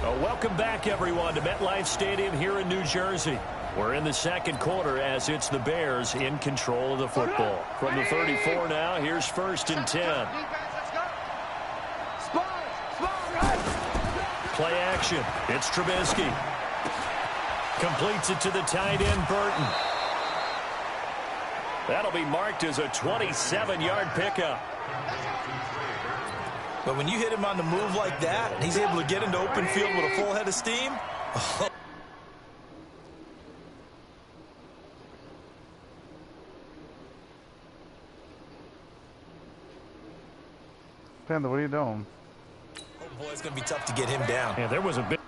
Welcome back, everyone, to MetLife Stadium here in New Jersey. We're in the second quarter as it's the Bears in control of the football. From the 34 now, here's 1st and 10. Play action. It's Trubisky. Completes it to the tight end, Burton. That'll be marked as a 27-yard pickup. But when you hit him on the move like that, and he's able to get into open field with a full head of steam. Panda, what are you doing? Oh boy, it's going to be tough to get him down. Yeah, there was a bit.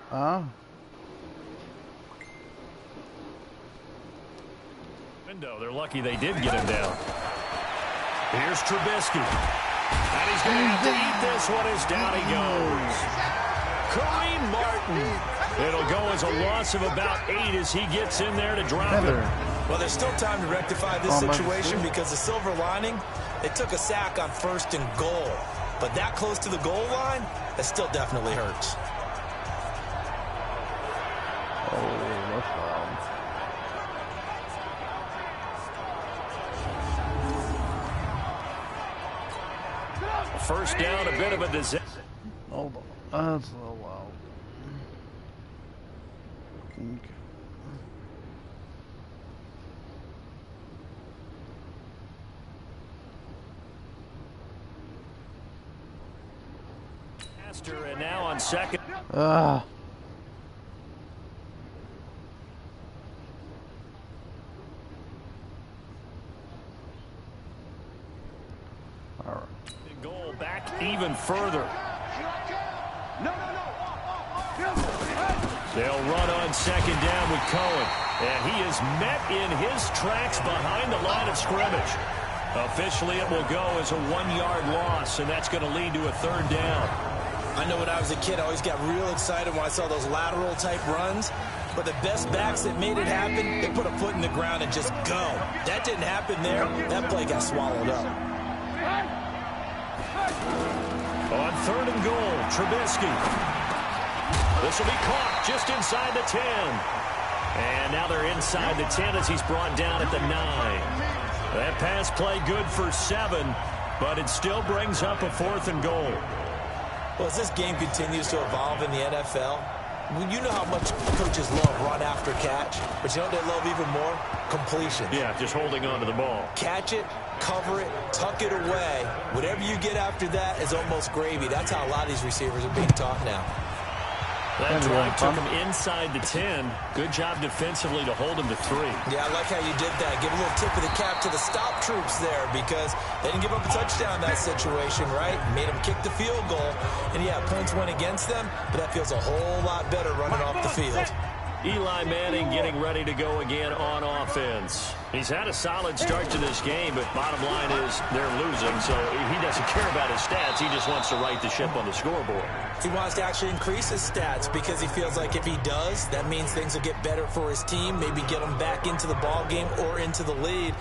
Window. They're lucky they did get him down. Here's Trubisky. And he's going to have to eat this one as down he goes. Kareem Martin. It'll go as a loss of about 8 as he gets in there to drop it. Well, there's still time to rectify this situation because the silver lining, they took a sack on 1st and goal. But that close to the goal line, that still definitely hurts. Oh, that's wild. First down, a bit of a disaster. Hold on. That's a little wild. And now on second. All right. Goal back even further. They'll run on second down with Cohen. And he is met in his tracks behind the line of scrimmage. Officially, it will go as a 1-yard loss, and that's going to lead to a 3rd down. I know when I was a kid, I always got real excited when I saw those lateral-type runs. But the best backs that made it happen, they put a foot in the ground and just go. That didn't happen there. That play got swallowed up. On 3rd and goal, Trubisky. This will be caught just inside the 10. And now they're inside the 10 as he's brought down at the 9. That pass play good for 7, but it still brings up a 4th and goal. Well, as this game continues to evolve in the NFL, you know how much coaches love run after catch, but you know what they love even more? Completion. Yeah, just holding on to the ball. Catch it, cover it, tuck it away. Whatever you get after that is almost gravy. That's how a lot of these receivers are being taught now. That drive took him inside the 10. Good job defensively to hold him to 3. Yeah, I like how you did that. Give a little tip of the cap to the stop troops there because they didn't give up a touchdown in that situation, right? Made them kick the field goal. And, yeah, points went against them, but that feels a whole lot better running off the field. Eli Manning getting ready to go again on offense. He's had a solid start to this game, but bottom line is they're losing, so he doesn't care about his stats. He just wants to right the ship on the scoreboard. He wants to actually increase his stats because he feels like if he does, that means things will get better for his team, maybe get him back into the ball game or into the lead.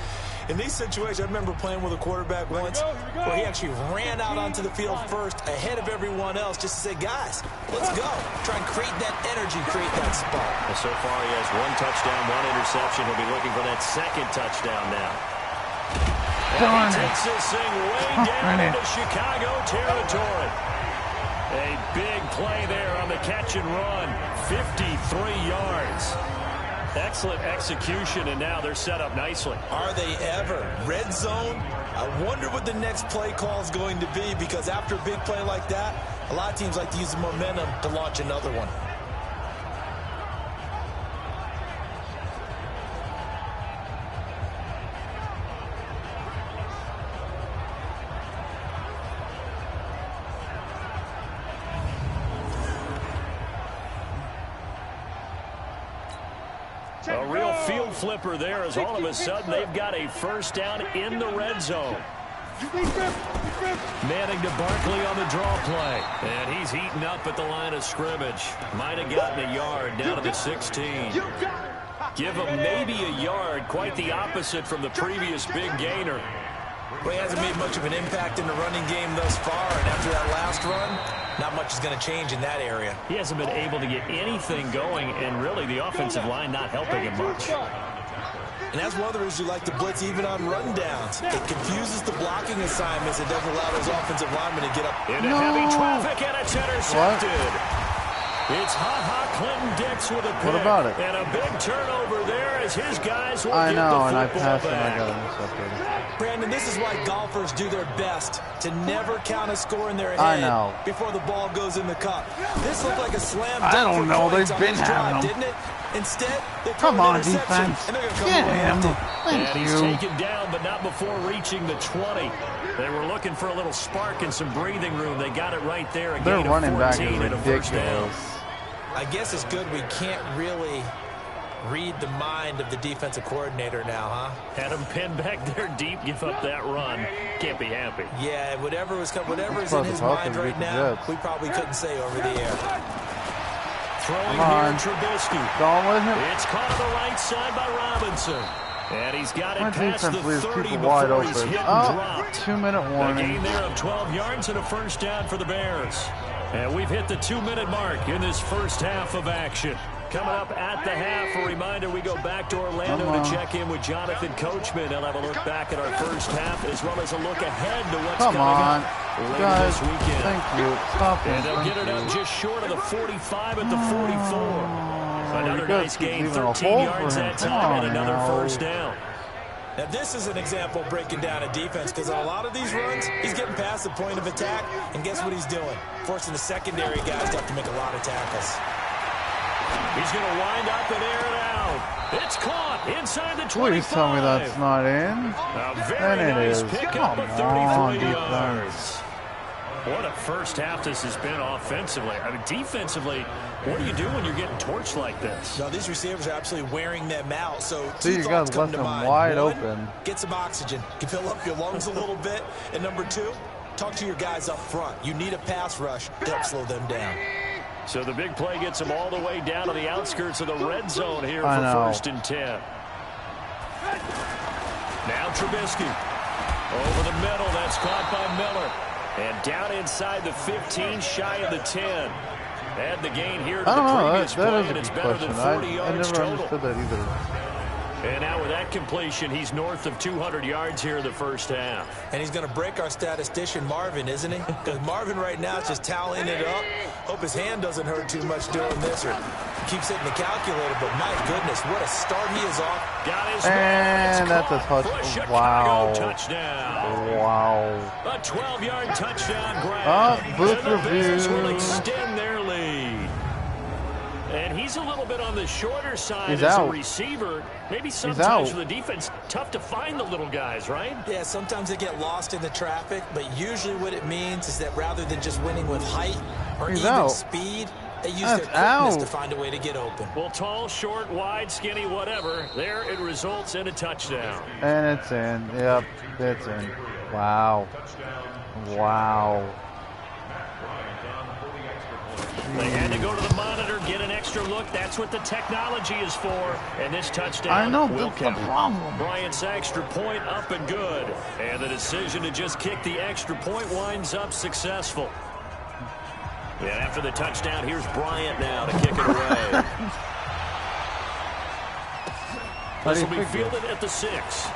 In these situations, I remember playing with a quarterback once where he actually ran out onto the field first ahead of everyone else just to say, guys, let's go. Try and create that energy, create that spot. Well, so far, he has 1 touchdown, 1 interception. He'll be looking for that 2nd touchdown now. And he takes this thing way down into Chicago territory. A big play there on the catch and run. 53 yards. Excellent execution, and now they're set up nicely. Are they ever? Red zone? I wonder what the next play call is going to be because after a big play like that, a lot of teams like to use the momentum to launch another one. A real field flipper there as all of a sudden they've got a 1st down in the red zone. Manning to Barkley on the draw play. And he's heating up at the line of scrimmage. Might have gotten a yard down to the 16. Give him maybe a yard, quite the opposite from the previous big gainer. Well, he hasn't made much of an impact in the running game thus far, and after that last run, not much is going to change in that area. He hasn't been able to get anything going, and really the offensive line not helping him much. And that's one of the reasons you like to blitz even on rundowns. It confuses the blocking assignments. It doesn't allow those offensive linemen to get up. Into heavy traffic, and it's intercepted. It's hot Clinton Dix with a pick. What about it? And a big turnover there as his guys will I get know, the and I football passed and I back. got intercepted. Brandon, this is why golfers do their best to never count a score in their head I know. before the ball goes in the cup. This looked like a slam dunk. I don't for know. points They've on been this drive, having them. didn't it? Instead, they Come throw an on, interception, defense. and they're gonna come Get away him. empty. Thank And he's you. taken down, but not before reaching the 20. They were looking for a little spark and some breathing room. They got it right there. Their running back is and a first down. ridiculous. I guess it's good we can't really read the mind of the defensive coordinator now, huh? Had him pinned back there deep, give up that run. Can't be happy. Yeah, whatever is in his tough mind to right beat the now, Jets. we probably couldn't say over the air. Throwing Come on. here, Trubisky. Going with him. It's caught on the right side by Robinson. And he's got it My past the defense leaves 30 people wide before he's open. hit and Oh, dropped. 2-minute A warning. gain there of 12 yards and a first down for the Bears. And we've hit the 2-minute mark in this first half of action. Coming up at the half, a reminder, we go back to Orlando to check in with Jonathan Coachman. He'll have a look back at our first half as well as a look ahead to what's Come coming on. up later Guys, this weekend. thank you. Stop And him. they'll get it up just short of the 45 at the 44. Another you guys nice keep gain, leaving a 13 hole yards for him. that Come time, on and another now. first down. Now, this is an example of breaking down a defense because on a lot of these runs, he's getting past the point of attack, and guess what he's doing? Forcing the secondary guys to have to make a lot of tackles. He's going to wind up and air it out. It's caught inside the 25. Please tell me that's not in. A very And it nice is. pickup Come of 33 on, yards. defense. What a first half this has been offensively. I mean, defensively, what do you do when you're getting torched like this? Now, these receivers are absolutely wearing them out. So See, two you thoughts guys come left to them mind. wide One, open. get some oxygen. You can fill up your lungs a little bit. And number two, talk to your guys up front. You need a pass rush to help slow them down. So the big play gets him all the way down to the outskirts of the red zone here for I know. 1st and 10. Now Trubisky. Over the middle, that's caught by Miller. And down inside the 15, shy of the 10. Add the gain here to I don't the know. previous That play, is and a it's good better question. than 40 I yards never total. understood that either. And now with that completion, he's north of 200 yards here in the first half. And he's going to break our statistician, Marvin, isn't he? Because Marvin right now is just tallying it up. Hope his hand doesn't hurt too much doing this or keeps hitting the calculator. But my goodness, what a start he is off. Got his And that's a for touchdown. Chicago Wow. touchdown. Wow. A 12-yard touchdown grab. Oh, booth And the Bears will review. extend their lead. And he's a little bit on the shorter side He's as out. a receiver. Maybe out. sometimes for the defense, tough to find the little guys, right? Yeah, sometimes they get lost in the traffic, but usually what it means is that rather than just winning with height or He's even out. speed, they use That's their quickness out. to find a way to get open. Well, tall, short, wide, skinny, whatever. There it results in a touchdown. And it's in. Yep, it's in. Wow. Wow. They had to go to the monitor, get an extra look. That's what the technology is for. And this touchdown I know, will that's the count. problem. Bryant's extra point up and good. And the decision to just kick the extra point winds up successful. And after the touchdown, here's Bryant now to kick it away. This will be fielded at the 6.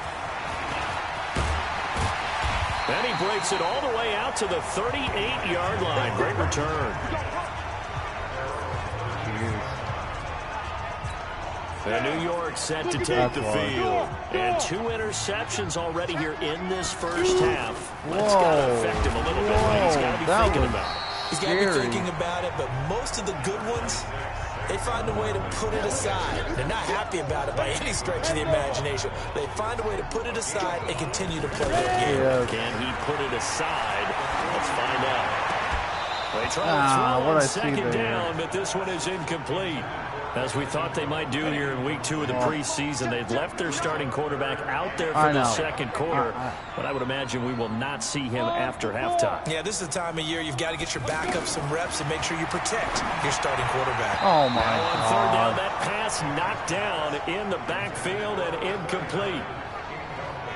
And he breaks it all the way out to the 38-yard line. Great return. And New York set to take the field. And 2 interceptions already here in this first half. That's got to affect him a little bit, right? He's got to be thinking about it. He's got to be thinking about it, but most of the good ones, they find a way to put it aside. They're not happy about it by any stretch of the imagination. They find a way to put it aside and continue to play their game. Yeah. Can he put it aside? Let's find out. They try to throw what on I see second there. down, but this one is incomplete. As we thought they might do here in week 2 of the preseason, they've left their starting quarterback out there for the second quarter. But I would imagine we will not see him after halftime. Yeah, this is the time of year you've got to get your backup some reps and make sure you protect your starting quarterback. Oh, my Now on third down, God. that pass knocked down in the backfield and incomplete.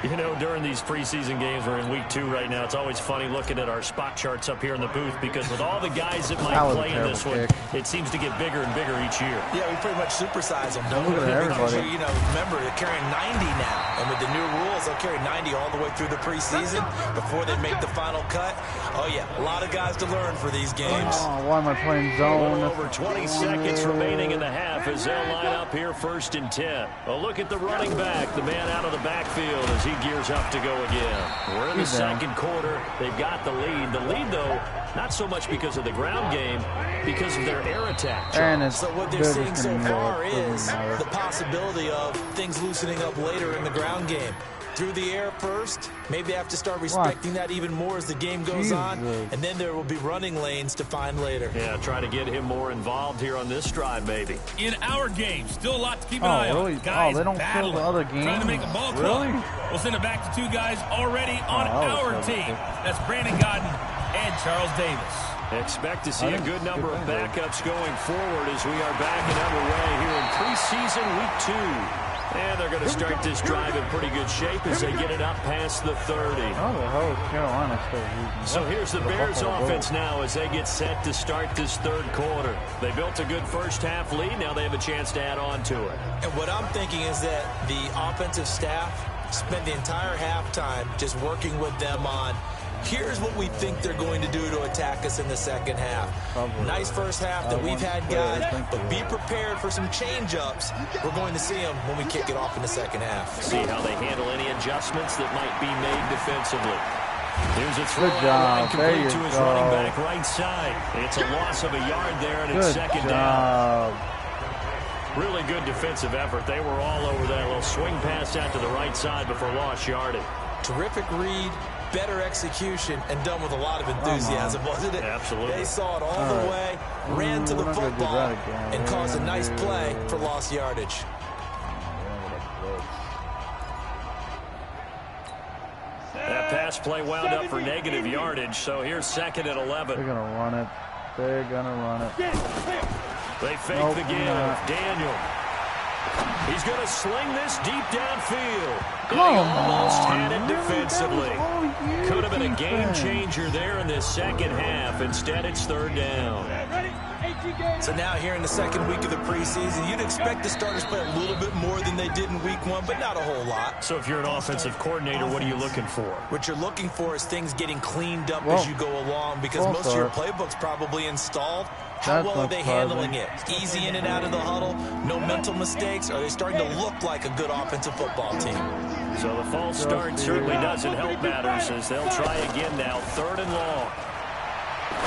You know, during these preseason games, we're in week 2 right now. It's always funny looking at our spot charts up here in the booth because with all the guys that might play in this one, it seems to get bigger and bigger each year. Yeah, we pretty much supersize them, don't we? Look at everybody. You know, remember, they're carrying 90 now. And with the new rules, they'll carry 90 all the way through the preseason before they make the final cut. Oh, yeah, a lot of guys to learn for these games. Oh, why am I playing zone? Over 20 seconds remaining in the half as they'll line up here 1st and 10. Well, look at the running back, the man out of the backfield as he gears up to go again. We're in the second quarter. They've got the lead. The lead, though, not so much because of the ground game, because of their air attack. So what they're seeing so far is the possibility of things loosening up later in the ground game. Through the air first, maybe they have to start respecting that even more as the game goes on, and then there will be running lanes to find later. Yeah, try to get him more involved here on this drive, maybe. In our game, still a lot to keep an eye on. Guys they don't fill the other game? Trying to make a ball club. We'll send it back to 2 guys already on our team. That's Brandon Godden and Charles Davis. Expect to see a good number of backups going forward as we are back and underway here in preseason week 2. And they're going to start this drive in pretty good shape as they get it up past the 30. Oh, the whole Carolina still. So here's the Bears offense now as they get set to start this 3rd quarter. They built a good first half lead. Now they have a chance to add on to it. And what I'm thinking is that the offensive staff spent the entire halftime just working with them on here's what we think they're going to do to attack us in the second half. Nice first half that we've had, guys, but be prepared for some change-ups. We're going to see them when we kick it off in the second half. See how they handle any adjustments that might be made defensively. Here's a throw Good job. complete to his running back right side. It's a loss of a yard there, and it's second down. Really good defensive effort. They were all over that little swing pass out to the right side before lost yardage. Terrific read. Better execution, and done with a lot of enthusiasm, wasn't it? Absolutely. They saw it all the way, ran to the football, and caused a nice play for lost yardage. That pass play wound up for negative yardage, so here's 2nd and 11. They're going to run it. They're going to run it. They fake the give. Daniel. He's going to sling this deep downfield. He almost had it defensively. Could have been a game changer there in this second half. Instead, it's 3rd down. So now here in the second week of the preseason, you'd expect the starters play a little bit more than they did in week 1, but not a whole lot. So if you're an offensive coordinator, what are you looking for? What you're looking for is things getting cleaned up as you go along, because most of your playbook's probably installed. How well are they handling it? Easy in and out of the huddle? No mental mistakes? Are they starting to look like a good offensive football team? So the false start certainly doesn't help matters as they'll try again now. 3rd and long.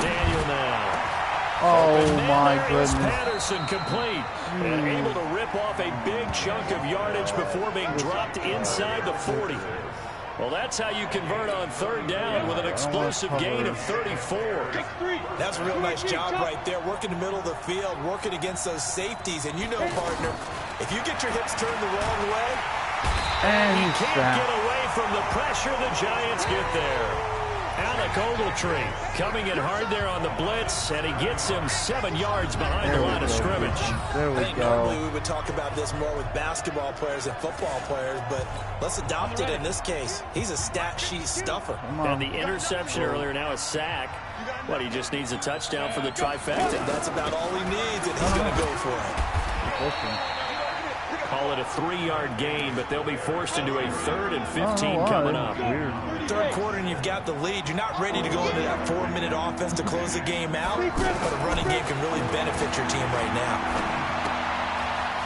Daniel now. Oh, my goodness. Patterson complete and able to rip off a big chunk of yardage before being dropped inside the 40. Well, that's how you convert on 3rd down with an explosive gain of 34. That's a real nice job right there, working the middle of the field, working against those safeties. And you know, partner, if you get your hips turned the wrong way, and you can't get away from the pressure the Giants get there. Alec Ogletree coming in hard there on the blitz, and he gets him 7 yards behind the line of scrimmage. There we go. Normally we would talk about this more with basketball players and football players, but let's adopt it in this case. He's a stat sheet stuffer. And the interception earlier, now a sack. What, he just needs a touchdown for the trifecta? That's about all he needs, and he's going to go for it. Call it a 3-yard gain, but they'll be forced into a 3rd and 15 coming up. Third quarter and you've got the lead. You're not ready to go into that 4-minute offense to close the game out, but a running game can really benefit your team right now.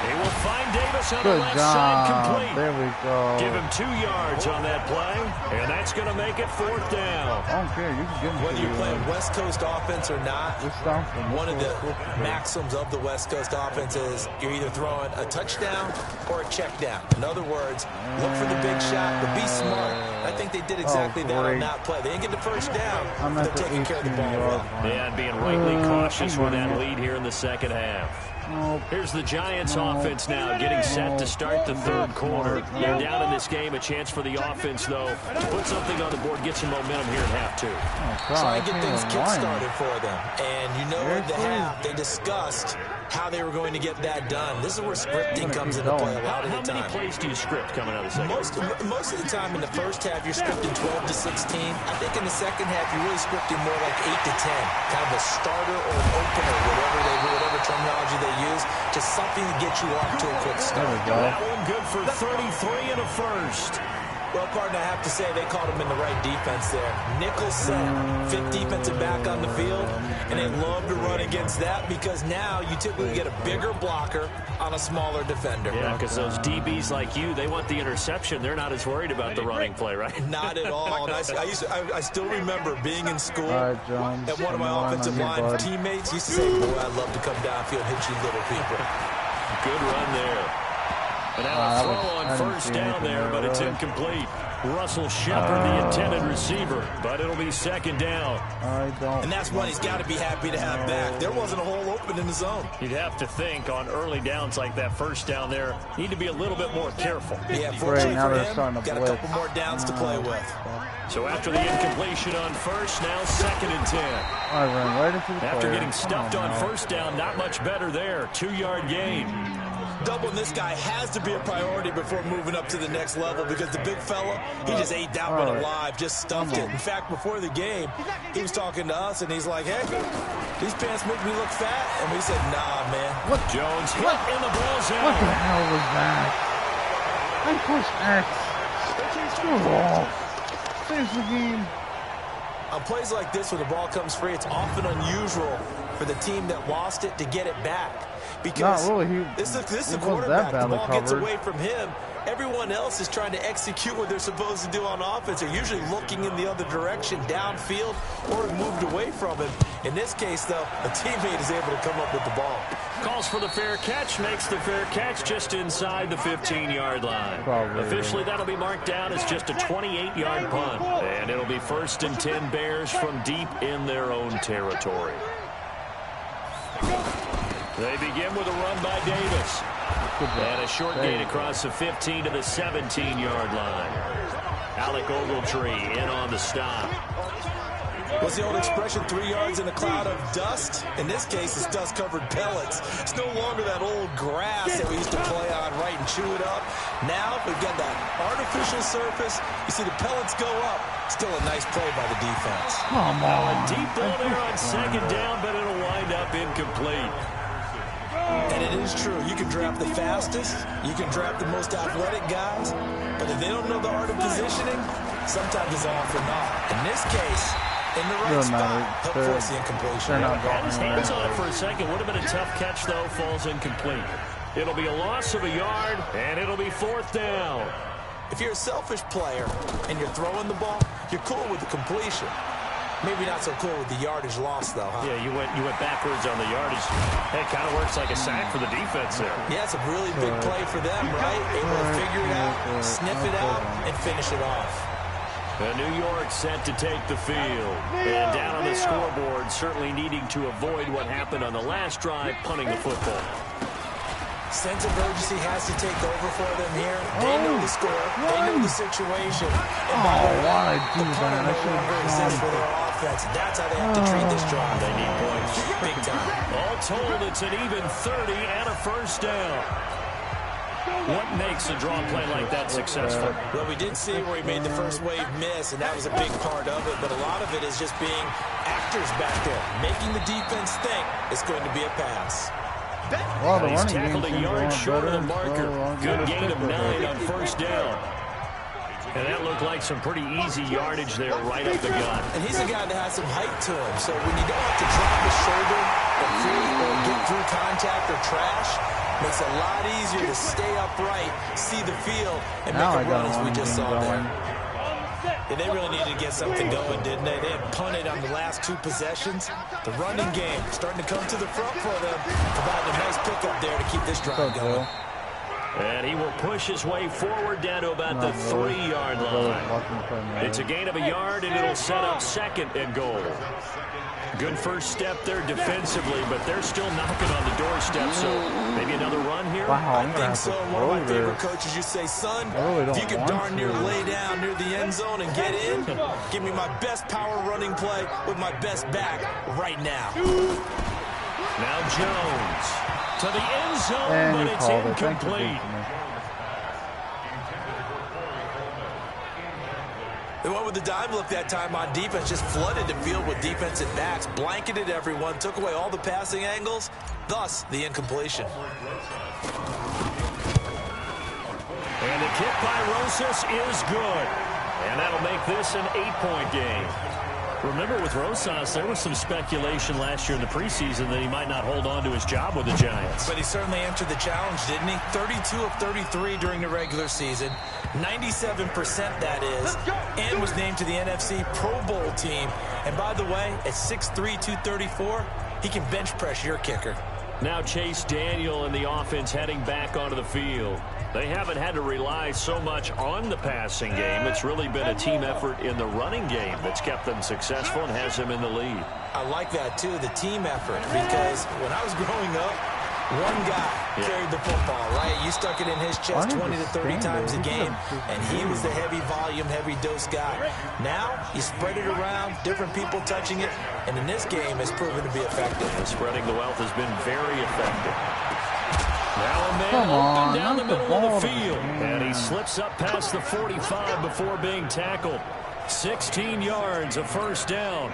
He will find Davis on the left side complete. There we go. Give him 2 yards on that play, and that's going to make it 4th down. I don't care. You can give him whether you're playing West Coast offense or not, one of the maxims of the West Coast offense is you're either throwing a touchdown or a check down. In other words, look for the big shot, but be smart. I think they did exactly that on that play. They didn't get the first down, but they're taking care of the ball well. Yeah, and being rightly cautious with that lead here in the second half. Here's the Giants offense now getting set to start the 3rd quarter. They're down in this game. A chance for the offense, though, to put something on the board, get some momentum here at half 2. Try and get things kick-started for them. And you know in the half, they discussed how they were going to get that done. This is where scripting comes into play a lot of the time. How many plays do you script coming out of the second? Most of the time in the first half, you're scripting 12 to 16. I think in the second half, you're really scripting more like 8 to 10. Kind of a starter or an opener, whatever terminology they use. Just something to get you off to a quick start. That one good for 33 in the first. Well, partner, I have to say they caught him in the right defense there. Nickel set, fifth defensive back on the field, and they love to run against that because now you typically get a bigger blocker on a smaller defender. Yeah, because those DBs like you, they want the interception. They're not as worried about the running play, right? Not at all. And I still remember being in school, and one of my offensive line teammates used to say, boy, I'd love to come downfield and hit you little people. Good run there. And now a throw on first down there, but it's incomplete. Russell Shepard, the intended receiver, but it'll be second down. And that's one he's got to be happy to have back. There wasn't a hole open in the zone. You'd have to think on early downs like that first down there, need to be a little bit more careful. Yeah, fortunately for him, got a couple more downs to play with. So after the incompletion on first, now second and 10. After getting stuffed on first down, not much better there. 2-yard gain. Doubling this guy has to be a priority before moving up to the next level because the big fella, he just ate that one alive, just stuffed it. In fact, before the game, he was talking to us, and he's like, hey, these pants make me look fat. And we said, nah, man. What? Jones hit in the ball zone. What the hell was that? I pushed X. Screw all. Finish the game. On plays like this, when the ball comes free, it's often unusual for the team that lost it to get it back. Because this is the quarterback. The ball gets away from him. Everyone else is trying to execute what they're supposed to do on offense. They're usually looking in the other direction, downfield, or moved away from him. In this case, though, a teammate is able to come up with the ball. Calls for the fair catch, makes the fair catch just inside the 15-yard line. Officially, that'll be marked down as just a 28-yard punt. And it'll be first and 10 Bears from deep in their own territory. They begin with a run by Davis. And a short gain across the 15 to the 17-yard line. Alec Ogletree in on the stop. What's the old expression, 3 yards in a cloud of dust? In this case, it's dust-covered pellets. It's no longer that old grass that we used to play on, right, and chew it up. Now we've got that artificial surface. You see the pellets go up. Still a nice play by the defense. Come on. A deep ball there on second down, but it'll wind up incomplete. And it is true. You can draft the fastest. You can draft the most athletic guys. But if they don't know the art of positioning, sometimes it's all for naught. In this case, in the right spot, help force the incompletion. Had his hands on it for a second. Would have been a tough catch, though. Falls incomplete. It'll be a loss of a yard, and it'll be fourth down. If you're a selfish player and you're throwing the ball, you're cool with the completion. Maybe not so cool with the yardage loss, though, huh? Yeah, you went backwards on the yardage. It kind of works like a sack for the defense there. Yeah, it's a really big play for them, right? Able to figure it out, sniff it out, and finish it off. New York set to take the field. And down on the scoreboard, certainly needing to avoid what happened on the last drive, punting the football. Sense of urgency has to take over for them here. They know the score. They know the situation. And why do the that? no longer exists for their offense. That's how they have to treat this drive. They need points. Big time. All told, it's an even 30 and a first down. What makes a draw play like that successful? Well, we did see where he made the first wave miss, and that was a big part of it. But a lot of it is just being actors back there, making the defense think it's going to be a pass. Well, He's tackled a yard short of the marker. Good gain of 9 on first down. And that looked like some pretty easy yardage there right up the gut. And he's a guy that has some height to him. So when you don't have to drop his shoulder or get through contact or trash, makes it a lot easier to stay upright, see the field, and make a run as we just saw there. And they really needed to get something going, didn't they? They had punted on the last 2 possessions. The running game starting to come to the front for them, providing a nice pickup there to keep this drive going. And he will push his way forward down to about the 3-yard line. It's a gain of a yard, and it'll set up second and goal. Good first step there defensively, but they're still knocking on the doorstep, so maybe another run here? Wow, I think so. One of my favorite coaches, you say, son, if you can darn near lay down near the end zone and get in, give me my best power running play with my best back right now. Now Jones to the end zone, but it's incomplete. They went with the dime look that time on defense, just flooded the field with defensive backs, blanketed everyone, took away all the passing angles, thus the incompletion. And the kick by Rosas is good. And that'll make this an 8-point game. Remember, with Rosas, there was some speculation last year in the preseason that he might not hold on to his job with the Giants. But he certainly answered the challenge, didn't he? 32 of 33 during the regular season, 97% that is, and was named to the NFC Pro Bowl team. And by the way, at 6'3", 234, he can bench press your kicker. Now Chase Daniel and the offense heading back onto the field. They haven't had to rely so much on the passing game. It's really been a team effort in the running game that's kept them successful and has them in the lead. I like that, too, the team effort, because when I was growing up, one guy carried the football, right? You stuck it in his chest 20 to 30 times a game, and he was the heavy volume, heavy dose guy. Now, you spread it around, different people touching it, and in this game, it's proven to be effective. And spreading the wealth has been very effective. Now a man open down the middle of the field, and he slips up past the 45 before being tackled. 16 yards, a first down.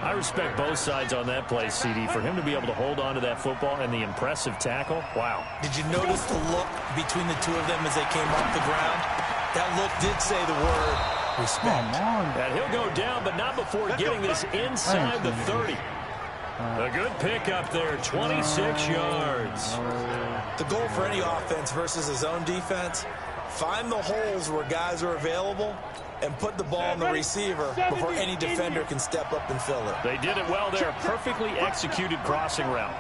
I respect both sides on that play, CD. For him to be able to hold on to that football and the impressive tackle, wow. Did you notice the look between the two of them as they came off the ground? That look did say the word respect. And he'll go down, but not before getting this inside the 30. A good pick up there, 26 yards. The goal for any offense versus a zone defense, find the holes where guys are available and put the ball on the receiver before any defender can step up and fill it. They did it well there. Perfectly executed crossing route.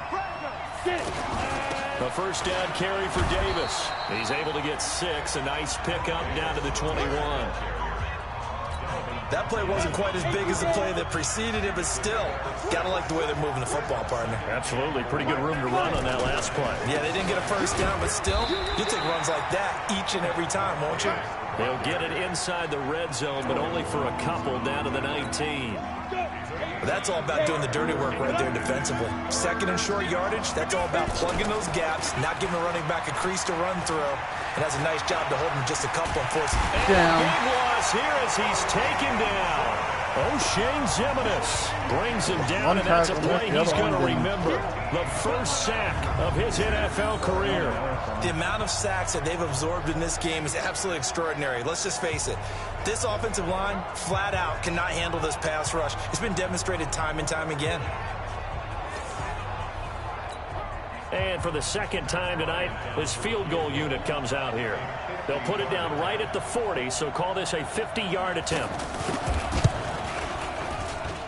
A first down carry for Davis. He's able to get 6. A nice pickup down to the 21. That play wasn't quite as big as the play that preceded it, but still, gotta like the way they're moving the football, partner. Absolutely. Pretty good room to run on that last play. Yeah, they didn't get a first down, but still, you'll take runs like that each and every time, won't you? They'll get it inside the red zone, but only for a couple down to the 19. That's all about doing the dirty work right there defensively. Second and short yardage, that's all about plugging those gaps, not giving the running back a crease to run through, and that's a nice job to hold him just a couple and force it down. Big loss here as he's taken down. O'Shane Zimenez brings him down, and that's a play he's going to remember. The first sack of his NFL career. The amount of sacks that they've absorbed in this game is absolutely extraordinary. Let's just face it. This offensive line, flat out, cannot handle this pass rush. It's been demonstrated time and time again. And for the second time tonight, this field goal unit comes out here. They'll put it down right at the 40, so call this a 50-yard attempt.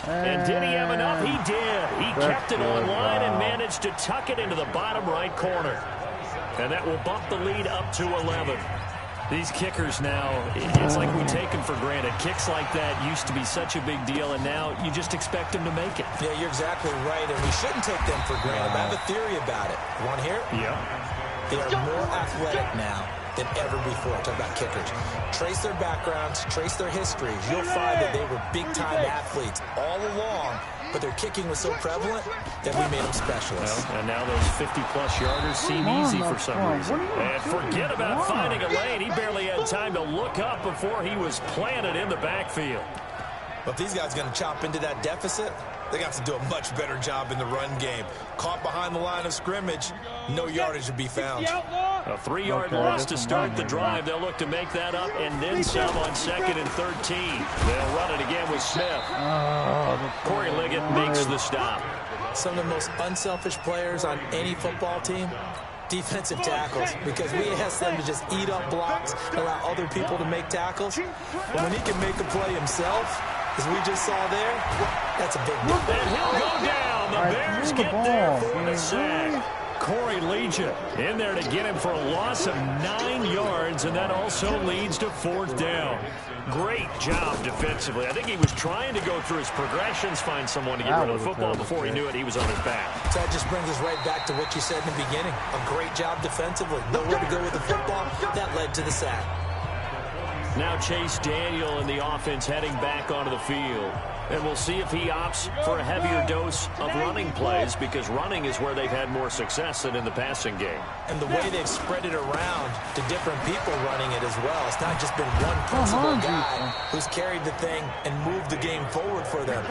And did he have enough? He did. He kept it on line and managed to tuck it into the bottom right corner. And that will bump the lead up to 11. These kickers now, it's like we take them for granted. Kicks like that used to be such a big deal, and now you just expect them to make it. Yeah, you're exactly right, and we shouldn't take them for granted. I have a theory about it. You want to hear it? Yeah. They are more athletic now than ever before. Talk about kickers. Trace their backgrounds, trace their histories. You'll find that they were big-time athletes all along, but their kicking was so prevalent that we made them specialists. Well, and now those 50-plus yarders seem easy for some reason. And forget about finding a lane. He barely had time to look up before he was planted in the backfield. But if these guys are going to chop into that deficit, they got to do a much better job in the run game. Caught behind the line of scrimmage, no yardage to be found. A 3-yard loss to start the drive. They'll look to make that up and then some on 2nd and 13. They'll run it again with Smith. Corey Liggett makes the stop. Some of the most unselfish players on any football team, defensive tackles, because we ask them to just eat up blocks, allow other people to make tackles. But when he can make a play himself, as we just saw there, that's a big deal. And he'll go down. The Bears get there for the sack. Corey Legion in there to get him for a loss of 9 yards, and that also leads to 4th down. Great job defensively. I think he was trying to go through his progressions, find someone to get rid of the football. Before he knew it, he was on his back. So that just brings us right back to what you said in the beginning. A great job defensively. Nowhere to go with the football. That led to the sack. Now Chase Daniel and the offense heading back onto the field. And we'll see if he opts for a heavier dose of running plays, because running is where they've had more success than in the passing game. And the way they've spread it around to different people running it as well. It's not just been one principal guy who's carried the thing and moved the game forward for them.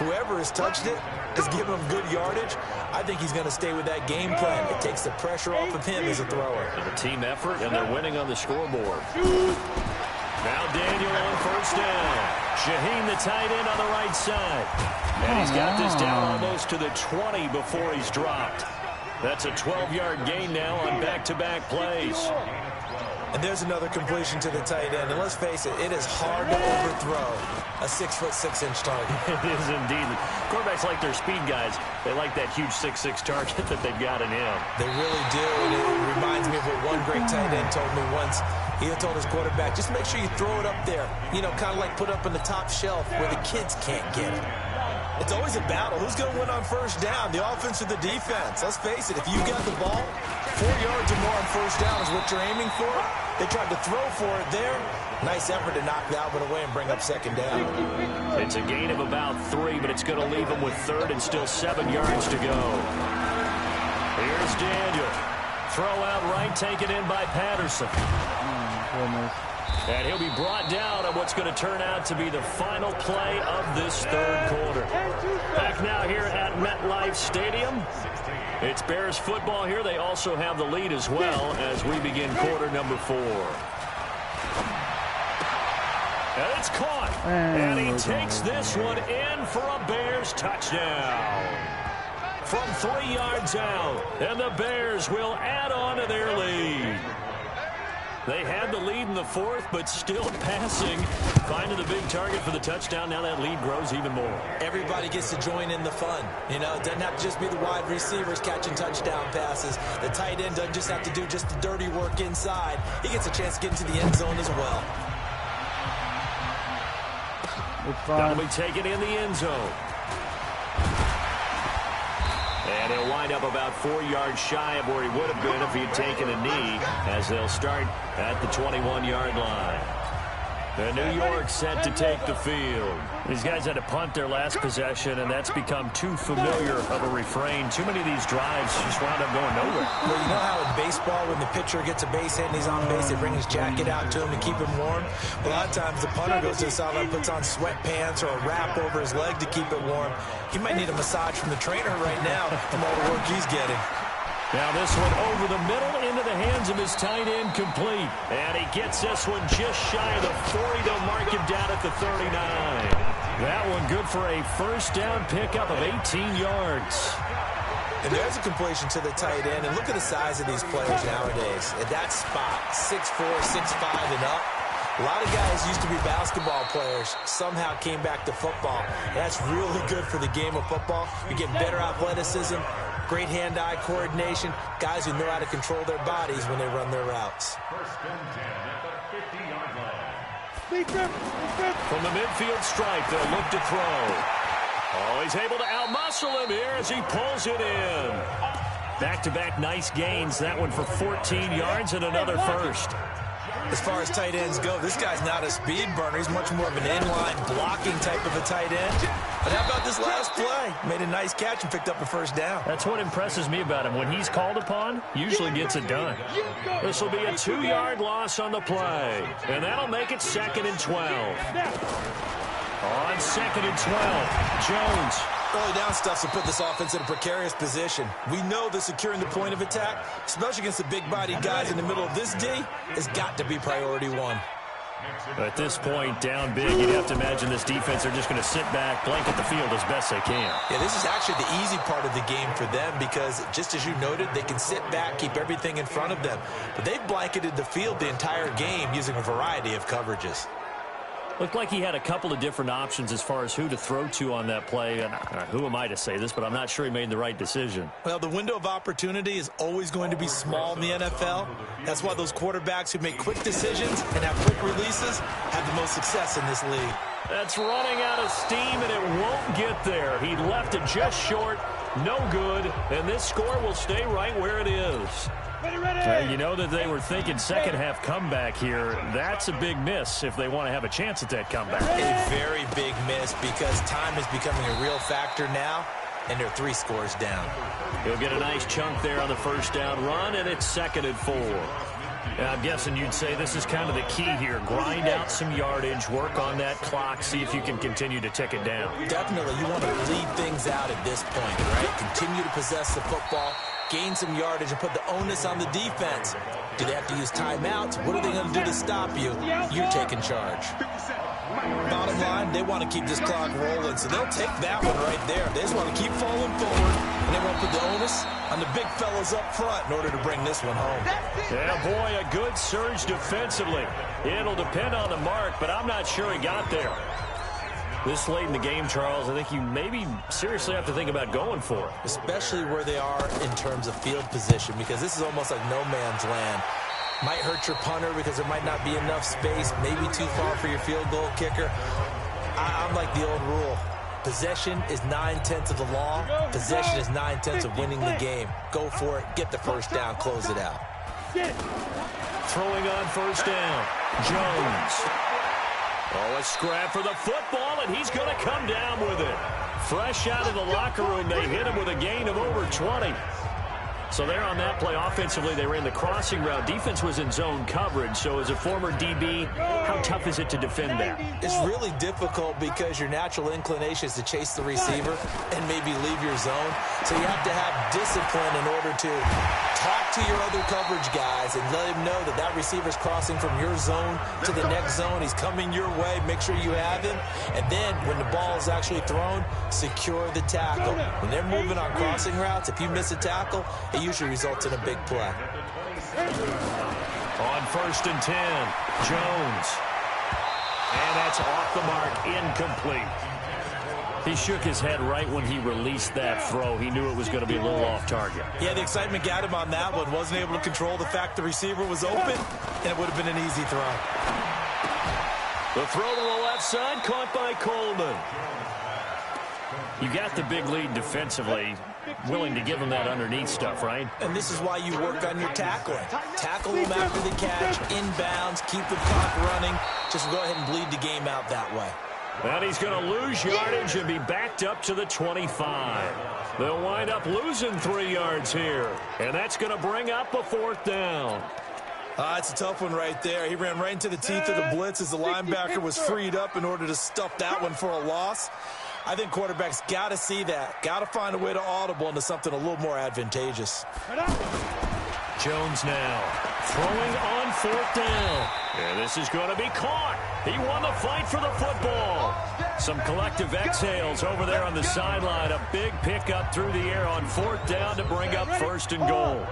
Whoever has touched it has given them good yardage. I think he's going to stay with that game plan. It takes the pressure off of him as a thrower. And a team effort, and they're winning on the scoreboard. Now Daniel on first down. Shaheen, the tight end, on the right side. And he's got this down almost to the 20 before he's dropped. That's a 12-yard gain now on back-to-back plays. And there's another completion to the tight end. And let's face it, it is hard to overthrow a 6'6" target. It is indeed. Quarterbacks like their speed guys. They like that huge 6'6" target that they've got in him. They really do. And it reminds me of what one great tight end told me once. He told his quarterback, just make sure you throw it up there. You know, kind of like put up in the top shelf where the kids can't get it. It's always a battle. Who's going to win on first down, the offense or the defense? Let's face it, if you got the ball, 4 yards or more on first down is what you're aiming for. They tried to throw for it there. Nice effort to knock that one away and bring up second down. It's a gain of about 3, but it's going to leave them with third and still 7 yards to go. Here's Daniel. Throw out right, taken in by Patterson. And he'll be brought down on what's going to turn out to be the final play of this third quarter. Back now here at MetLife Stadium. It's Bears football here. They also have the lead as well as we begin quarter number 4. And it's caught. And he takes this one in for a Bears touchdown. From 3 yards out. And the Bears will add on to their lead. They had the lead in the fourth, but still passing. Finding the big target for the touchdown. Now that lead grows even more. Everybody gets to join in the fun. You know, it doesn't have to just be the wide receivers catching touchdown passes. The tight end doesn't just have to do just the dirty work inside. He gets a chance to get into the end zone as well. That'll be taken in the end zone. And he'll wind up about 4 yards shy of where he would have been if he had taken a knee, as they'll start at the 21-yard line. And New York set to take the field. These guys had to punt their last possession, and that's become too familiar of a refrain. Too many of these drives just wound up going nowhere. Well, you know how in baseball, when the pitcher gets a base hit and he's on base, they bring his jacket out to him to keep him warm? Well, a lot of times the punter goes to the sideline, puts on sweatpants or a wrap over his leg to keep it warm. He might need a massage from the trainer right now from all the work he's getting. Now this one over the middle into the hands of his tight end, complete. And he gets this one just shy of the 40. They'll mark him down at the 39. That one good for a first down pickup of 18 yards. And there's a completion to the tight end. And look at the size of these players nowadays. At that spot, 6'4", 6'5", and up. A lot of guys used to be basketball players, somehow came back to football. That's really good for the game of football. You get better athleticism, great hand-eye coordination, guys who know how to control their bodies when they run their routes. From the midfield stripe, they'll look to throw. Oh, he's able to outmuscle him here as he pulls it in. Back-to-back nice gains. That one for 14 yards and another first. As far as tight ends go, this guy's not a speed burner. He's much more of an inline blocking type of a tight end. But how about this last play? Made a nice catch and picked up a first down. That's what impresses me about him. When he's called upon, usually gets it done. This will be a 2-yard loss on the play. And that'll make it 2nd and 12. On 2nd and 12, Jones. Early down stuff to put this offense in a precarious position. We know that securing the point of attack, especially against the big-bodied guys in the middle of this D, has got to be priority one. At this point, down big, you'd have to imagine this defense are just going to sit back, blanket the field as best they can. Yeah, this is actually the easy part of the game for them because, just as you noted, they can sit back, keep everything in front of them. But they've blanketed the field the entire game using a variety of coverages. Looked like he had a couple of different options as far as who to throw to on that play. And who am I to say this, but I'm not sure he made the right decision. Well, the window of opportunity is always going to be small in the NFL. That's why those quarterbacks who make quick decisions and have quick releases have the most success in this league. That's running out of steam, and it won't get there. He left it just short, No good, and this score will stay right where it is. You know that they were thinking second half comeback here. That's a big miss if they want to have a chance at that comeback. A very big miss because time is becoming a real factor now, and they're 3 scores down. He'll get a nice chunk there on the first down run, and it's 2nd and 4. I'm guessing you'd say this is kind of the key here. Grind out some yardage, work on that clock, see if you can continue to tick it down. Definitely, you want to bleed things out at this point, right? Continue to possess the football, gain some yardage, and put the onus on the defense. Do they have to use timeouts? What are they going to do to stop you? You're taking charge. Bottom line, they want to keep this clock rolling, so they'll take that one right there. They just want to keep falling forward, and they want to put the onus on the big fellas up front in order to bring this one home. Yeah, boy, a good surge defensively. It'll depend on the mark, but I'm not sure he got there. This late in the game, Charles, I think you maybe seriously have to think about going for it. Especially where they are in terms of field position, because this is almost like no man's land. Might hurt your punter because there might not be enough space, maybe too far for your field goal kicker. I'm like the old rule. Possession is 9/10 of the law. Possession is 9/10 of winning the game. Go for it. Get the first down. Close it out. Throwing on first down. Jones. Oh, a scrap for the football, and he's going to come down with it. Fresh out of the locker room, they hit him with a gain of over 20. So there on that play, offensively, they ran the crossing route. Defense was in zone coverage. So as a former DB, how tough is it to defend that? It's really difficult because your natural inclination is to chase the receiver and maybe leave your zone. So you have to have discipline in order to talk to your other coverage guys and let him know that that receiver's crossing from your zone to the next zone. He's coming your way. Make sure you have him. And then when the ball is actually thrown, secure the tackle. When they're moving on crossing routes, if you miss a tackle, it usually results in a big play. On 1st and 10, Jones. And that's off the mark, incomplete. He shook his head right when he released that throw. He knew it was going to be a little off target. Yeah, the excitement got him on that one. Wasn't able to control the fact the receiver was open, and it would have been an easy throw. The throw to the left side, caught by Coleman. You got the big lead defensively, willing to give him that underneath stuff, right? And this is why you work on your tackling. Tackle him after the catch, inbounds, keep the clock running. Just go ahead and bleed the game out that way. And he's going to lose yardage and be backed up to the 25. They'll wind up losing 3 yards here. And that's going to bring up a 4th down. It's a tough one right there. He ran right into the teeth of the blitz as the linebacker was freed up in order to stuff that one for a loss. I think quarterbacks got to see that. Got to find a way to audible into something a little more advantageous. Jones now throwing on 4th down. And this is going to be caught. He won the fight for the football. Some collective exhales over there on the sideline. A big pickup through the air on 4th down to bring up 1st and goal.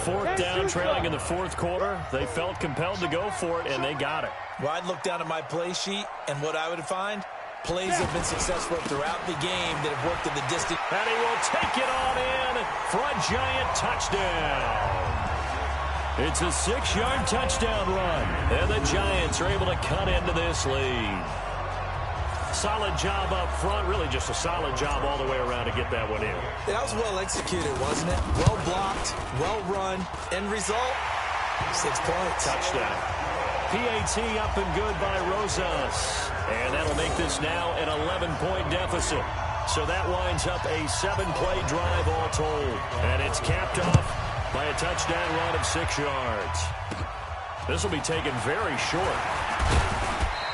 4th down, trailing in the 4th quarter. They felt compelled to go for it, and they got it. Well, I'd look down at my play sheet, and what I would find, plays have been successful throughout the game that have worked in the distance. And he will take it on in for a giant touchdown. It's a 6-yard touchdown run. And the Giants are able to cut into this lead. Solid job up front. Really just a solid job all the way around to get that one in. That was well executed, wasn't it? Well blocked, well run. End result, 6 points. Touchdown. PAT up and good by Rosas. And that'll make this now an 11-point deficit. So that winds up a 7-play drive all told. And it's capped off by a touchdown run of 6 yards. This will be taken very short.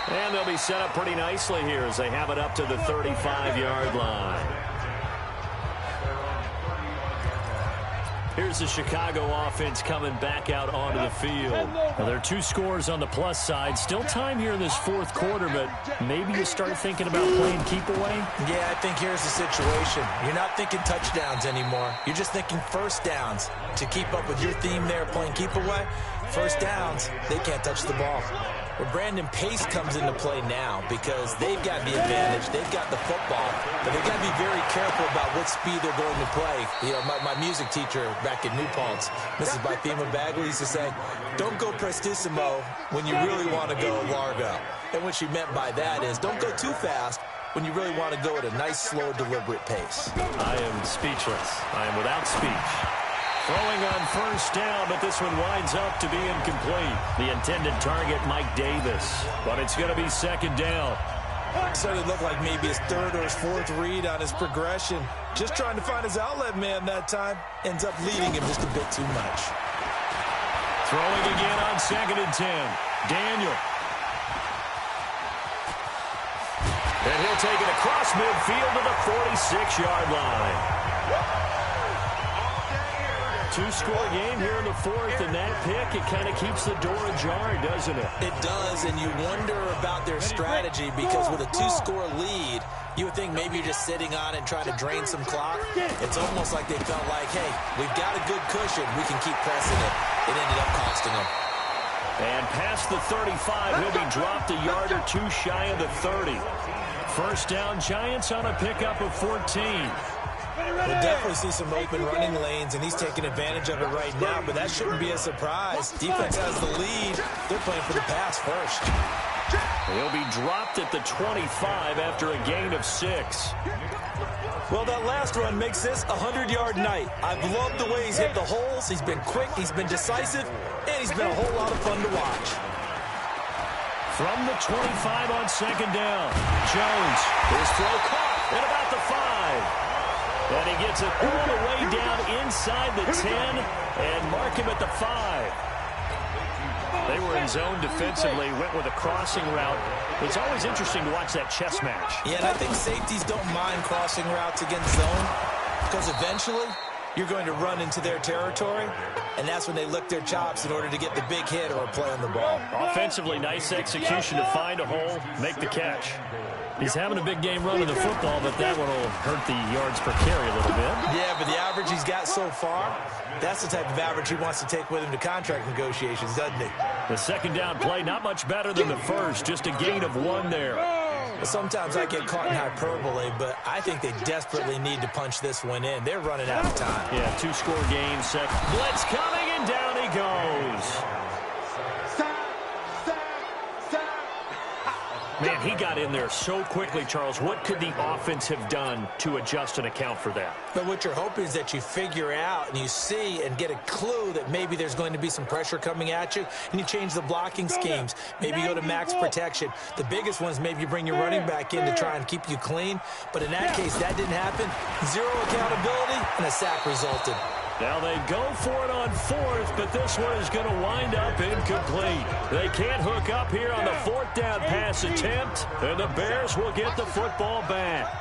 And they'll be set up pretty nicely here as they have it up to the 35-yard line. Here's the Chicago offense coming back out onto the field. Now, there are 2 scores on the plus side. Still time here in this 4th quarter, but maybe you start thinking about playing keep away? Yeah, I think here's the situation. You're not thinking touchdowns anymore. You're just thinking first downs. To keep up with your theme there, playing keep away, first downs, they can't touch the ball. Where Brandon Pace comes into play now because they've got the advantage. They've got the football, but they've got to be very careful about what speed they're going to play. You know, my music teacher back in New Paltz, Mrs. Bythema Bagley, used to say, don't go prestissimo when you really want to go largo. And what she meant by that is don't go too fast when you really want to go at a nice, slow, deliberate pace. I am speechless. I am without speech. Throwing on first down, but this one winds up to be incomplete. The intended target, Mike Davis. But it's going to be second down. Started to look like maybe his third or his fourth read on his progression. Just trying to find his outlet man that time. Ends up leading him just a bit too much. Throwing again on 2nd and 10. Daniel. And he'll take it across midfield to the 46-yard line. Two-score game here in the fourth, and that pick, it kind of keeps the door ajar, doesn't it? It does, and you wonder about their strategy because with a two-score lead, you would think maybe you're just sitting on it and trying to drain some clock. It's almost like they felt like, hey, we've got a good cushion. We can keep pressing it. It ended up costing them. And past the 35, he'll be dropped a yard or two shy of the 30. First down, Giants on a pickup of 14. We'll definitely see some open running lanes, and he's taking advantage of it right now, but that shouldn't be a surprise. Defense has the lead. They're playing for the pass first. He'll be dropped at the 25 after a gain of 6. Well, that last run makes this a 100-yard night. I've loved the way he's hit the holes. He's been quick, he's been decisive, and he's been a whole lot of fun to watch. From the 25 on second down, Jones, his throw caught at about the 5. And he gets it all the way down inside the 10 and mark him at the 5. They were in zone defensively, went with a crossing route. It's always interesting to watch that chess match. Yeah, and I think safeties don't mind crossing routes against zone because eventually you're going to run into their territory, and that's when they lick their chops in order to get the big hit or a play on the ball. Offensively, nice execution to find a hole, make the catch. He's having a big game running the football, but that one will hurt the yards per carry a little bit. Yeah, but the average he's got so far, that's the type of average he wants to take with him to contract negotiations, doesn't he? The second down play, not much better than the first, just a gain of 1 there. Well, sometimes I get caught in hyperbole, but I think they desperately need to punch this one in. They're running out of time. Yeah, two-score game, set. Blitz coming, and down he goes. Man, he got in there so quickly, Charles. What could the offense have done to adjust and account for that? But what you're hoping is that you figure out and you see and get a clue that maybe there's going to be some pressure coming at you, and you change the blocking schemes. Maybe you go to max protection. The biggest one is maybe you bring your running back in to try and keep you clean. But in that case, that didn't happen. Zero accountability, and a sack resulted. Now they go for it on 4th, but this one is going to wind up incomplete. They can't hook up here on the 4th down pass attempt, and the Bears will get the football back.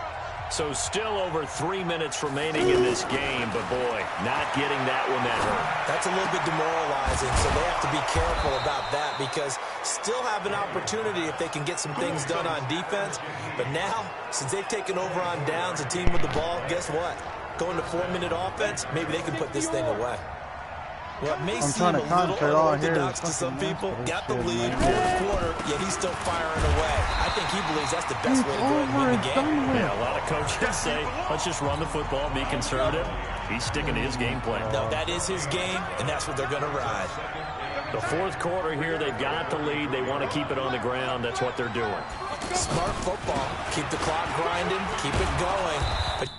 So still over 3 minutes remaining in this game, but boy, not getting that one that hurt. That's a little bit demoralizing, so they have to be careful about that because still have an opportunity if they can get some things done on defense. But now, since they've taken over on downs, a team with the ball, guess what? Going to 4-minute offense, maybe they can put this thing away. Well, it may seem a little unorthodox to some people. Got the lead, fourth quarter, yet he's still firing away. I think he believes that's the best way to go ahead and win the game. Yeah, a lot of coaches say, let's just run the football, be conservative. He's sticking to his game plan. No, that is his game, and that's what they're going to ride. The fourth quarter here, they've got the lead. They want to keep it on the ground. That's what they're doing. Smart football. Keep the clock grinding. Keep it going. But